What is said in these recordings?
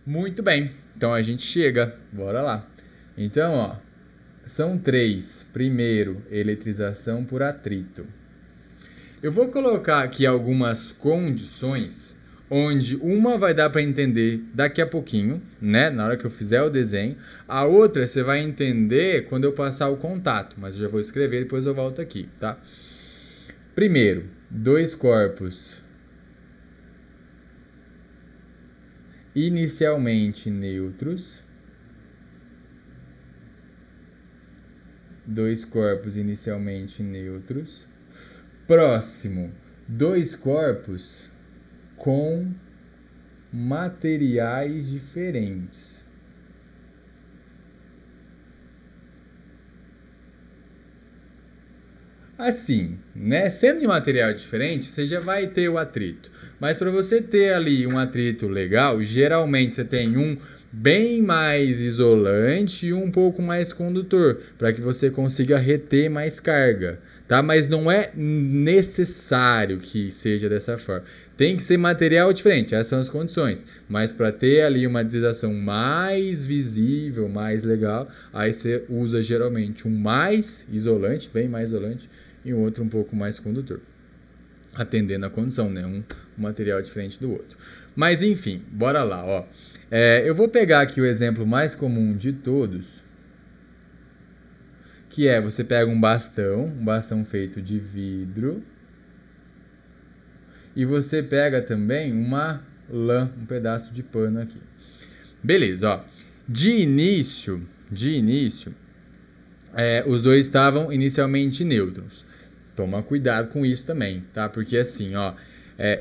Muito bem, então a gente chega, bora lá. Então, ó, são 3. Primeiro, eletrização por atrito. Eu vou colocar aqui algumas condições, onde uma vai dar para entender daqui a pouquinho, né? Na hora que eu fizer o desenho. A outra você vai entender quando eu passar o contato, mas eu já vou escrever, depois eu volto aqui, tá? Primeiro, 2 corpos inicialmente neutros. 2 corpos inicialmente neutros. Próximo, 2 corpos com materiais diferentes. Assim, né? Sendo de material diferente, você já vai ter o atrito. Mas para você ter ali um atrito legal, geralmente você tem um bem mais isolante e um pouco mais condutor, para que você consiga reter mais carga, tá? Mas não é necessário que seja dessa forma. Tem que ser material diferente, essas são as condições. Mas para ter ali uma utilização mais visível, mais legal, aí você usa geralmente um mais isolante, bem mais isolante, e um outro um pouco mais condutor, atendendo a condição, né? Um material diferente do outro. Mas enfim, bora lá, ó. Eu vou pegar aqui o exemplo mais comum de todos, que é você pega um bastão feito de vidro, e você pega também uma lã, um pedaço de pano aqui. Beleza, ó. De início, os dois estavam inicialmente neutros. Toma cuidado com isso também, tá? Porque assim, ó,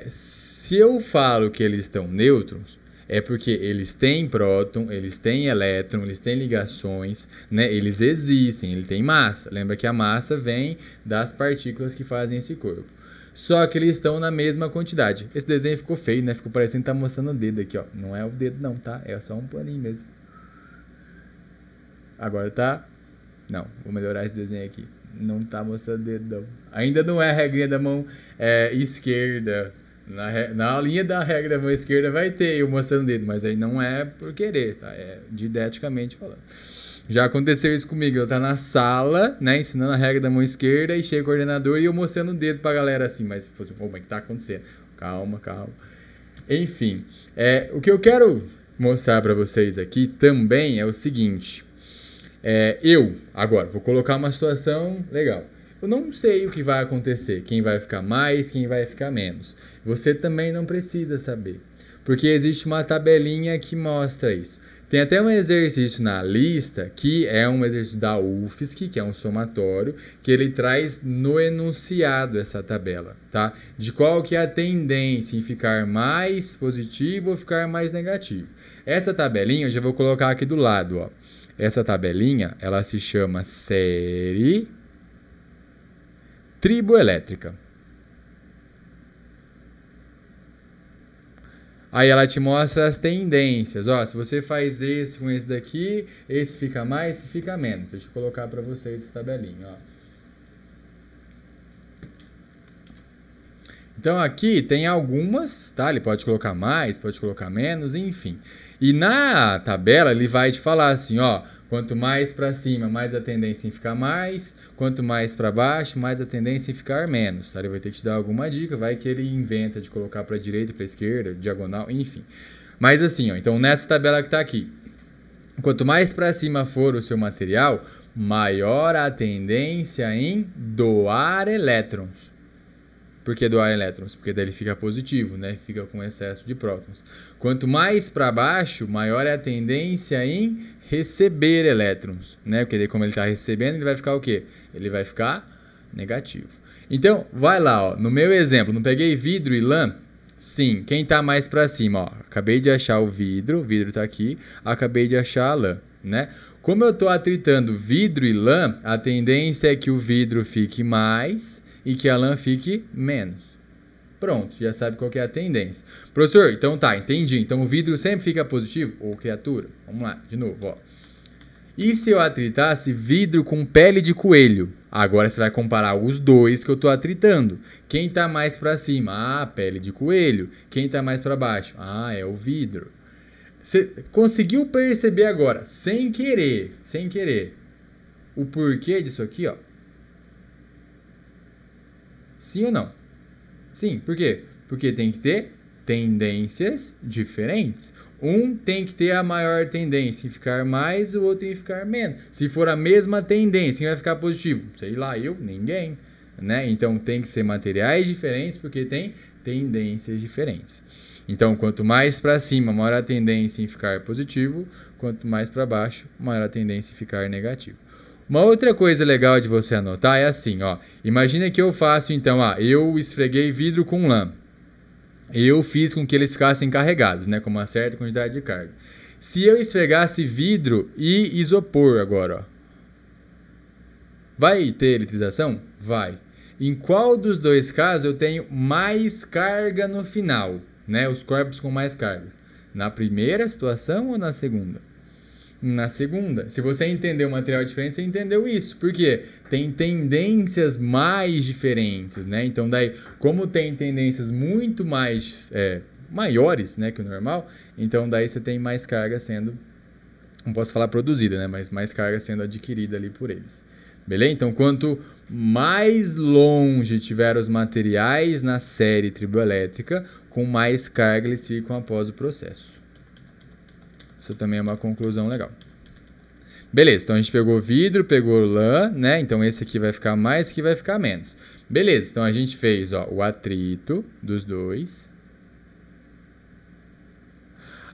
se eu falo que eles estão neutros, é porque eles têm próton, eles têm elétron, eles têm ligações, né? Eles existem, ele tem massa. Lembra que a massa vem das partículas que fazem esse corpo. Só que eles estão na mesma quantidade. Esse desenho ficou feio, né? Ficou parecendo que tá mostrando o dedo aqui, ó. Não é o dedo não, tá? É só um paninho mesmo. Agora tá... Não, vou melhorar esse desenho aqui. Não tá mostrando o dedo, não. Ainda não é a regrinha da mão esquerda. Na linha da regra da mão esquerda vai ter eu mostrando o dedo, mas aí não é por querer, tá? É didaticamente falando. Já aconteceu isso comigo. Eu tá na sala, né, ensinando a regra da mão esquerda e chega o coordenador e eu mostrando o dedo pra galera assim, mas como é que tá acontecendo? Calma. Enfim, o que eu quero mostrar pra vocês aqui também é o seguinte. Agora, vou colocar uma situação legal. Eu não sei o que vai acontecer, quem vai ficar mais, quem vai ficar menos. Você também não precisa saber, porque existe uma tabelinha que mostra isso. Tem até um exercício na lista, que é um exercício da UFSC, que é um somatório, que ele traz no enunciado essa tabela, tá? De qual que é a tendência em ficar mais positivo ou ficar mais negativo. Essa tabelinha eu já vou colocar aqui do lado, ó. Essa tabelinha, ela se chama série triboelétrica. Aí ela te mostra as tendências. Ó, se você faz esse com esse daqui, esse fica mais, esse fica menos. Deixa eu colocar para vocês essa tabelinha, ó. Então aqui tem algumas, tá? Ele pode colocar mais, pode colocar menos, enfim. E na tabela ele vai te falar assim, ó, quanto mais para cima, mais a tendência em ficar mais, quanto mais para baixo, mais a tendência em ficar menos, tá? Ele vai ter que te dar alguma dica, vai que ele inventa de colocar para direita, para esquerda, diagonal, enfim. Mas assim, ó, então nessa tabela que tá aqui, quanto mais para cima for o seu material, maior a tendência em doar elétrons. Por que doar elétrons? Porque daí ele fica positivo, né? Fica com excesso de prótons. Quanto mais para baixo, maior é a tendência em receber elétrons, né? Porque daí como ele está recebendo, ele vai ficar o quê? Ele vai ficar negativo. Então, vai lá, ó. No meu exemplo, não peguei vidro e lã? Sim. Quem está mais para cima, ó? Acabei de achar o vidro está aqui. Acabei de achar a lã, né? Como eu estou atritando vidro e lã, a tendência é que o vidro fique mais e que a lã fique menos. Pronto, já sabe qual que é a tendência. Professor, então tá, entendi. Então o vidro sempre fica positivo? Ô, criatura, vamos lá, de novo, ó. E se eu atritasse vidro com pele de coelho? Agora você vai comparar os dois que eu tô atritando. Quem tá mais para cima? Ah, pele de coelho. Quem tá mais para baixo? Ah, é o vidro. Você conseguiu perceber agora, sem querer, o porquê disso aqui, ó? Sim ou não? Sim, por quê? Porque tem que ter tendências diferentes. Um tem que ter a maior tendência em ficar mais, o outro em ficar menos. Se for a mesma tendência, quem vai ficar positivo? Sei lá, ninguém. Né? Então tem que ser materiais diferentes porque tem tendências diferentes. Então, quanto mais para cima, maior a tendência em ficar positivo, quanto mais para baixo, maior a tendência em ficar negativo. Uma outra coisa legal de você anotar é assim, ó. Imagina que eu faço, então, eu esfreguei vidro com lã. Eu fiz com que eles ficassem carregados, né, com uma certa quantidade de carga. Se eu esfregasse vidro e isopor agora, ó, vai ter eletrização? Vai. Em qual dos dois casos eu tenho mais carga no final, né, os corpos com mais carga? Na primeira situação ou na segunda? Na segunda. Se você entendeu o material diferente, você entendeu isso. Por quê? Tem tendências mais diferentes, né? Então, daí, como tem tendências muito mais maiores, né, que o normal, então daí você tem mais carga sendo, não posso falar produzida, né, mas mais carga sendo adquirida ali por eles. Beleza? Então, quanto mais longe tiver os materiais na série triboelétrica, com mais carga eles ficam após o processo. Isso também é uma conclusão legal. Beleza, então a gente pegou vidro, pegou lã, né? Então esse aqui vai ficar mais, esse aqui vai ficar menos. Beleza, então a gente fez o atrito dos dois.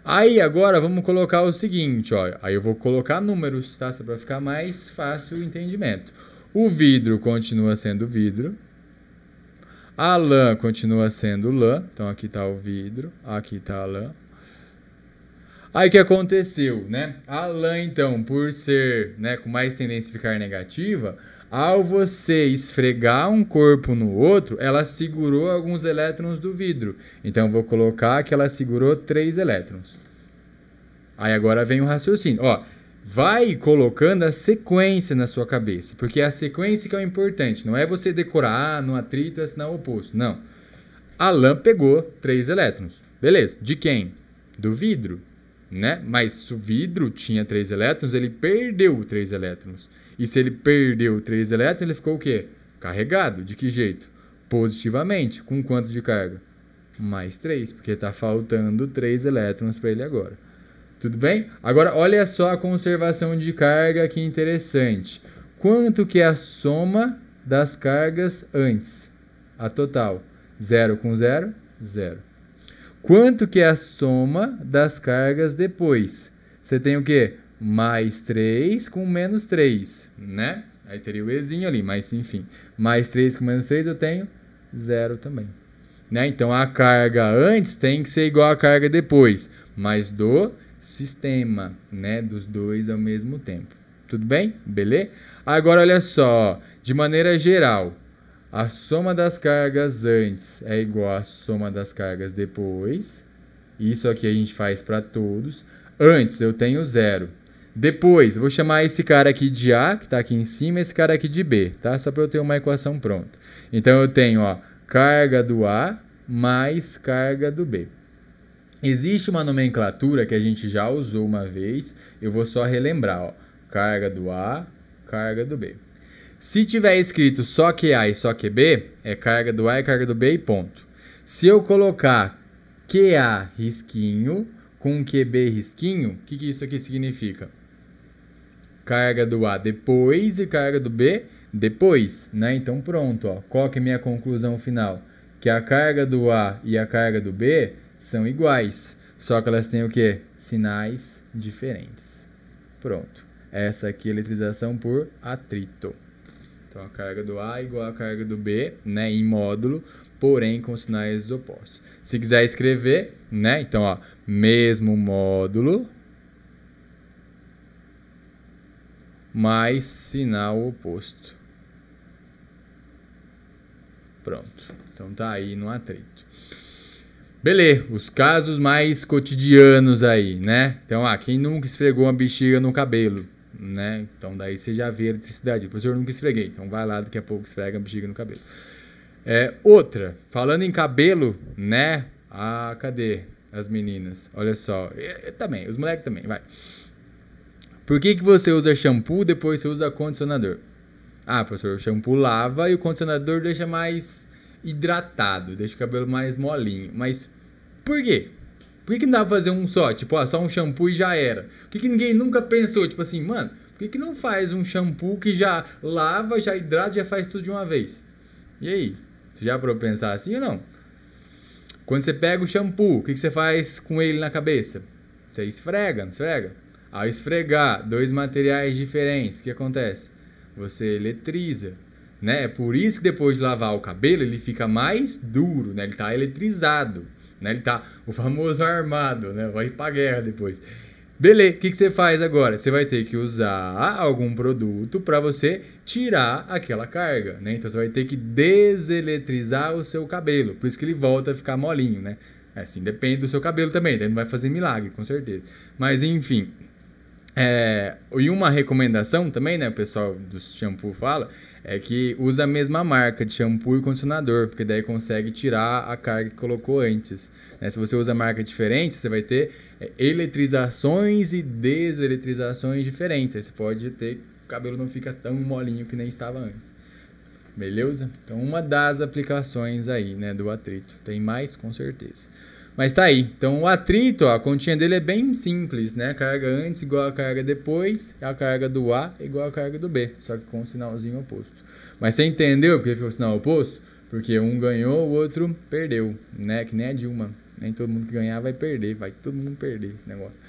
Aí agora vamos colocar o seguinte, ó. Aí eu vou colocar números, tá? Só para ficar mais fácil o entendimento. O vidro continua sendo vidro. A lã continua sendo lã. Então aqui está o vidro, aqui está a lã. Aí o que aconteceu, né? A lã, então, por ser, né, com mais tendência a ficar negativa, ao você esfregar um corpo no outro, ela segurou alguns elétrons do vidro. Então, eu vou colocar que ela segurou 3 elétrons. Aí agora vem o raciocínio. Ó, vai colocando a sequência na sua cabeça, porque é a sequência que é o importante. Não é você decorar, no atrito é sinal oposto. Não. A lã pegou 3 elétrons. Beleza. De quem? Do vidro. Né? Mas o vidro tinha 3 elétrons, ele perdeu 3 elétrons. E se ele perdeu 3 elétrons, ele ficou o quê? Carregado. De que jeito? Positivamente. Com quanto de carga? Mais 3, porque está faltando 3 elétrons para ele agora. Tudo bem? Agora, olha só a conservação de carga, que interessante. Quanto que é a soma das cargas antes? A total. 0 com 0, 0. Quanto que é a soma das cargas depois? Você tem o quê? Mais 3 com menos 3, né? Aí teria o Ezinho ali, mas enfim. Mais 3 com menos 3 eu tenho 0 também. Né? Então a carga antes tem que ser igual à carga depois, mas do sistema, né? Dos dois ao mesmo tempo. Tudo bem? Beleza? Agora olha só, de maneira geral, a soma das cargas antes é igual à soma das cargas depois. Isso aqui a gente faz para todos. Antes eu tenho 0. Depois, eu vou chamar esse cara aqui de A, que está aqui em cima, e esse cara aqui de B, tá? Só para eu ter uma equação pronta. Então eu tenho, carga do A mais carga do B. Existe uma nomenclatura que a gente já usou uma vez. Eu vou só relembrar, carga do A, carga do B. Se tiver escrito só QA e só QB, é carga do A e carga do B e ponto. Se eu colocar QA risquinho com QB risquinho, o que isso aqui significa? Carga do A depois e carga do B depois, né? Então pronto, qual que é a minha conclusão final? Que a carga do A e a carga do B são iguais, só que elas têm o quê? Sinais diferentes. Pronto. Essa aqui é a eletrização por atrito. Então, a carga do A é igual à carga do B, né, em módulo, porém com sinais opostos. Se quiser escrever, né, então, mesmo módulo, mais sinal oposto. Pronto. Então, tá aí no atrito. Beleza, os casos mais cotidianos aí, né? Então, quem nunca esfregou uma bexiga no cabelo? Né? Então daí você já vê a eletricidade. O professor nunca esfreguei, então vai lá daqui a pouco esfrega a bexiga no cabelo. Outra, falando em cabelo, né? Cadê? as meninas. Olha só. Eu também, os moleques também, vai. Por que você usa shampoo depois você usa condicionador? Ah, professor, o shampoo lava e o condicionador deixa mais hidratado, deixa o cabelo mais molinho. Mas por quê? Por que não dá pra fazer um só? Tipo, ó, só um shampoo e já era? Por que ninguém nunca pensou, tipo assim, mano, por que não faz um shampoo que já lava, já hidrata, já faz tudo de uma vez? E aí? Você já parou pra pensar assim ou não? Quando você pega o shampoo, o que você faz com ele na cabeça? Você esfrega, não esfrega? Ao esfregar dois materiais diferentes, o que acontece? Você eletriza, né? É por isso que depois de lavar o cabelo, ele fica mais duro, né? Ele tá eletrizado, né? Ele tá o famoso armado, né? Vai pra guerra depois. Beleza, o que você faz agora? Você vai ter que usar algum produto para você tirar aquela carga, né? Então você vai ter que deseletrizar o seu cabelo, por isso que ele volta a ficar molinho, né? Assim, depende do seu cabelo também, daí não vai fazer milagre, com certeza. Mas enfim, e uma recomendação também, né, o pessoal do shampoo fala, é que usa a mesma marca de shampoo e condicionador, porque daí consegue tirar a carga que colocou antes, né? Se você usa marca diferente, você vai ter eletrizações e deseletrizações diferentes. Aí você pode ter que o cabelo não fica tão molinho que nem estava antes. Beleza? Então, uma das aplicações aí, né, do atrito. Tem mais, com certeza. Mas tá aí. Então, o atrito, ó, a continha dele é bem simples, né? Carga antes igual a carga depois, a carga do A igual a carga do B, só que com um sinalzinho oposto. Mas você entendeu porque foi o sinal oposto? Porque um ganhou, o outro perdeu, né? Que nem a Dilma. Nem todo mundo que ganhar vai perder, vai todo mundo perder esse negócio.